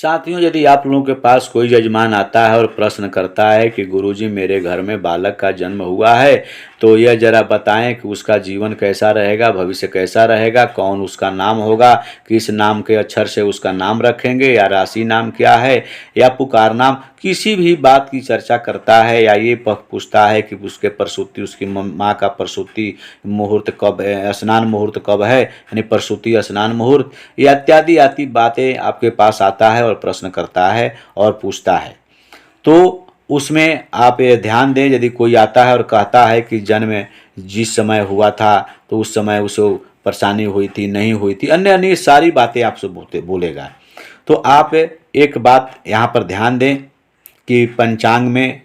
साथियों, यदि आप लोगों के पास कोई यजमान आता है और प्रश्न करता है कि गुरुजी मेरे घर में बालक का जन्म हुआ है, तो यह जरा बताएं कि उसका जीवन कैसा रहेगा, भविष्य कैसा रहेगा, कौन उसका नाम होगा, किस नाम के अक्षर से उसका नाम रखेंगे, या राशि नाम क्या है, या पुकार नाम, किसी भी बात की चर्चा करता है, या ये पूछता है कि उसके प्रसूति, उसकी माँ का प्रसूति मुहूर्त कब है, स्नान मुहूर्त कब है, यानी प्रसूति स्नान मुहूर्त, या इत्यादि आदि बातें आपके पास आता है और प्रश्न करता है और पूछता है, तो उसमें आप ये ध्यान दें। यदि कोई आता है और कहता है कि जन्म जिस समय हुआ था तो उस समय उसे परेशानी हुई थी, नहीं हुई थी, अन्य अन्य सारी बातें आपसे बोलेगा, तो आप एक बात यहाँ पर ध्यान दें कि पंचांग में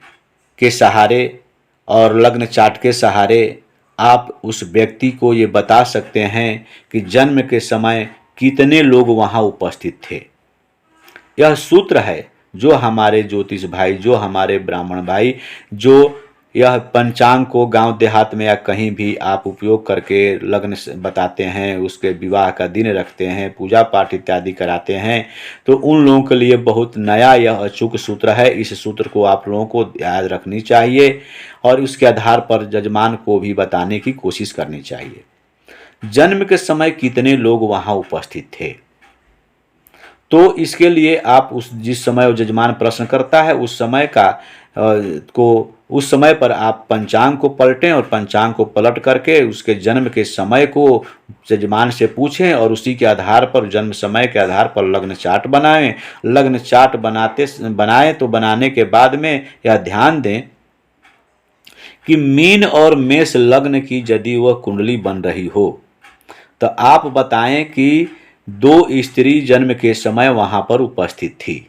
के सहारे और लग्न चार्ट के सहारे आप उस व्यक्ति को ये बता सकते हैं कि जन्म के समय कितने लोग वहाँ उपस्थित थे। यह सूत्र है जो हमारे ज्योतिष भाई, जो हमारे ब्राह्मण भाई, जो यह पंचांग को गांव देहात में या कहीं भी आप उपयोग करके लग्न बताते हैं, उसके विवाह का दिन रखते हैं, पूजा पाठ इत्यादि कराते हैं, तो उन लोगों के लिए बहुत नया यह अचूक सूत्र है। इस सूत्र को आप लोगों को याद रखनी चाहिए और उसके आधार पर जजमान को भी बताने की कोशिश करनी चाहिए। जन्म के समय कितने लोग वहाँ उपस्थित थे, तो इसके लिए आप जिस समय वो जजमान प्रश्न करता है उस समय पर आप पंचांग को पलटें और पंचांग को पलट करके उसके जन्म के समय को जजमान से पूछें और उसी के आधार पर, जन्म समय के आधार पर लग्न चार्ट बनाएं। लग्न चार्ट बनाएं तो बनाने के बाद में यह ध्यान दें कि मीन और मेष लग्न की यदि वह कुंडली बन रही हो तो आप बताएं कि 2 स्त्री जन्म के समय वहां पर उपस्थित थी।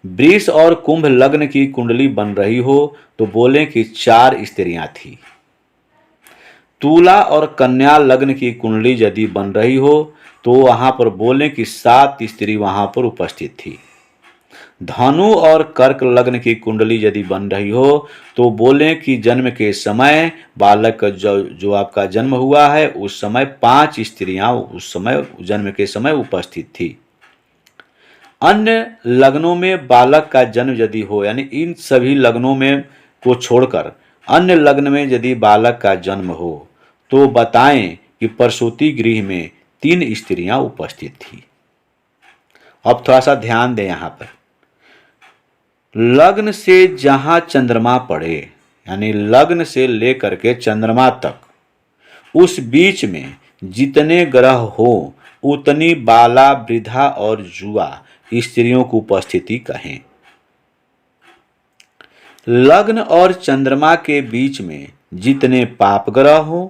वृष और कुंभ लग्न की कुंडली बन रही हो तो बोलें कि 4 स्त्रियां थी। तुला और कन्या लग्न की कुंडली यदि बन रही हो तो वहां पर बोलें कि 7 स्त्री वहां पर उपस्थित थी। धनु और कर्क लग्न की कुंडली यदि बन रही हो तो बोलें कि जन्म के समय बालक जो आपका जन्म हुआ है उस समय 5 स्त्रियां उस समय जन्म के समय उपस्थित थी। अन्य लग्नों में बालक का जन्म यदि हो, यानी इन सभी लग्नों में को छोड़कर अन्य लग्न में यदि बालक का जन्म हो तो बताएं कि प्रसूति गृह में 3 स्त्रियां उपस्थित थी। अब थोड़ा सा ध्यान दें यहाँ पर, लग्न से जहां चंद्रमा पड़े, यानी लग्न से लेकर के चंद्रमा तक, उस बीच में जितने ग्रह हो उतनी बाला, वृद्धा और जुआ स्त्रियों की उपस्थिति कहें। लग्न और चंद्रमा के बीच में जितने पाप ग्रह हो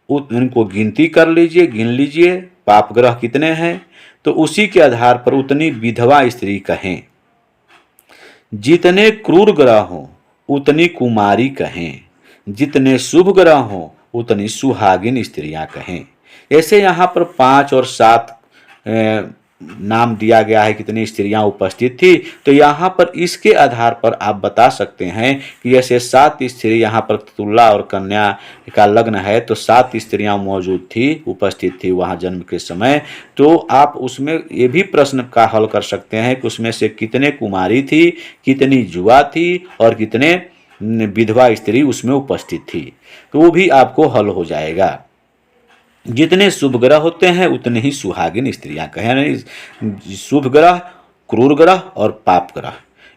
उनको गिनती कर लीजिए, गिन लीजिए पाप ग्रह कितने हैं, तो उसी के आधार पर उतनी विधवा स्त्री कहें। जितने क्रूर ग्रह हों उतनी कुमारी कहें, जितने शुभ ग्रह हों उतनी सुहागिन स्त्रियां कहें। ऐसे यहाँ पर 5 और 7 नाम दिया गया है कितनी स्त्रियां उपस्थित थी, तो यहाँ पर इसके आधार पर आप बता सकते हैं कि ऐसे 7 स्त्री, यहाँ पर तुला और कन्या का लग्न है तो 7 स्त्रियां मौजूद थी, उपस्थित थी वहाँ जन्म के समय। तो आप उसमें ये भी प्रश्न का हल कर सकते हैं कि उसमें से कितने कुमारी थी, कितनी जुआ थी और कितने विधवा स्त्री उसमें उपस्थित थी, तो वो भी आपको हल हो जाएगा। जितने शुभ ग्रह होते हैं उतने ही सुहागिन स्त्रियां कहें। शुभ ग्रह, क्रूर ग्रह और पाप ग्रह,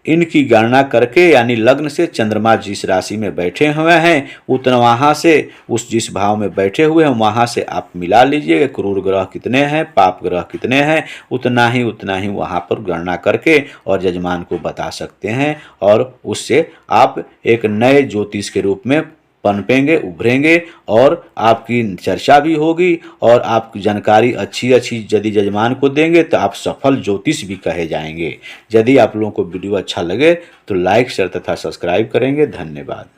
इनकी गणना करके, यानी लग्न से चंद्रमा जिस राशि में बैठे हुए हैं उतना वहां से उस जिस भाव में बैठे हुए हैं वहां से आप मिला लीजिए क्रूर ग्रह कितने हैं, पाप ग्रह कितने हैं, उतना ही वहां पर गणना करके और जजमान को बता सकते हैं और उससे आप एक नए ज्योतिष के रूप में पनपेंगे, उभरेंगे और आपकी चर्चा भी होगी और आपकी जानकारी अच्छी यदि जजमान को देंगे तो आप सफल ज्योतिष भी कहे जाएंगे। यदि आप लोगों को वीडियो अच्छा लगे तो लाइक, शेयर तथा सब्सक्राइब करेंगे। धन्यवाद।